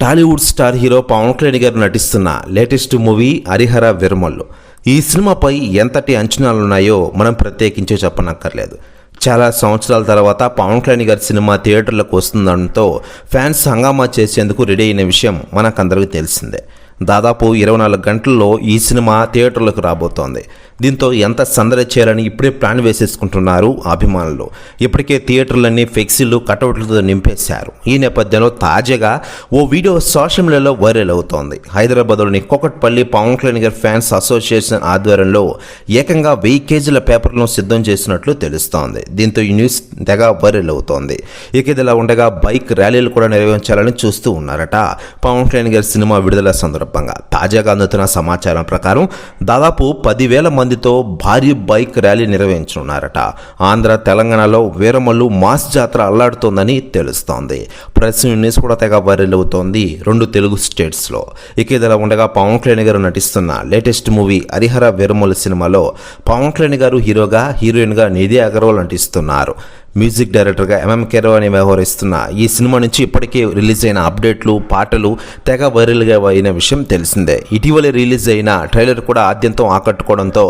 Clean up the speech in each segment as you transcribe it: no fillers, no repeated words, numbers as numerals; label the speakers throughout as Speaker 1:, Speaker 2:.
Speaker 1: Tollywood star hero Pawan Kalyan గారు నటిస్తున్న latest movie Harihara Veeramallu. ఈ సినిమాపై ఎంతటి అంచనాలున్నాయో మనం ప్రత్యేకించి చెప్పనక్కర్లేదు. చాలా సంవత్సరాల తర్వాత పవన్ కళ్యాణ్ గారి సినిమా థియేటర్లకు వస్తుండడంతో ఫ్యాన్స్ హంగామా చేసేందుకు రెడీ అయిన విషయం మనకందరికీ తెలిసిందే. దాదాపు 24 గంటల్లో ఈ సినిమా థియేటర్లకు రాబోతోంది. దీంతో ఎంత సందడి చేయాలని ఇప్పుడే ప్లాన్ వేసేసుకుంటున్నారు అభిమానులు. ఇప్పటికే థియేటర్లన్నీ ఫ్లెక్సీలు కటౌట్లతో నింపేశారు. ఈ నేపథ్యంలో తాజాగా ఓ వీడియో సోషల్ మీడియాలో వైరల్ అవుతోంది. హైదరాబాద్లోని కూకట్పల్లి పవన్ కళ్యాణ్ గారి ఫ్యాన్స్ అసోసియేషన్ ఆధ్వర్యంలో ఏకంగా 1000 కేజీల పేపర్లను సిద్ధం చేసినట్లు తెలుస్తోంది. దీంతో ఈ న్యూస్ తెగ వైరల్ అవుతోంది. ఇక ఇదిలా ఉండగా బైక్ ర్యాలీలు కూడా నిర్వహించాలని చూస్తూ ఉన్నారట పవన్ కళ్యాణ్ గారి సినిమా విడుదల సందర్భంగా. తాజాగా అందుతున్న సమాచారం ప్రకారం దాదాపు 10,000 మందితో భారీ బైక్ ర్యాలీ నిర్వహించనున్నారట. ఆంధ్ర, తెలంగాణలో వీరమల్లు మాస్ జాతర అల్లాడుతోందని తెలుస్తోంది. ప్రెస్ న్యూస్ కూడా తెగ వైరల్ అవుతోంది 2 తెలుగు స్టేట్స్లో. ఇక ఇదిలా ఉండగా పవన్ కళ్యాణ్ గారు నటిస్తున్న లేటెస్ట్ మూవీ హరిహర వీరమల్లు సినిమాలో పవన్ కళ్యాణ్ గారు హీరోగా, హీరోయిన్గా నిధి అగర్వాల్ నటిస్తున్నారు. మ్యూజిక్ డైరెక్టర్గా ఎంఎం కీరవాణి వ్యవహరిస్తున్న ఈ సినిమా నుంచి ఇప్పటికే రిలీజ్ అయిన అప్డేట్లు, పాటలు తెగ వైరల్గా అయిన విషయం తెలిసిందే. ఇటీవలే రిలీజ్ అయిన ట్రైలర్ కూడా ఆద్యంతం ఆకట్టుకోవడంతో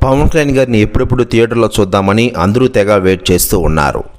Speaker 1: పవన్ కళ్యాణ్ గారిని ఎప్పుడెప్పుడు థియేటర్లో చూద్దామని అందరూ తెగ వెయిట్ చేస్తూ ఉన్నారు.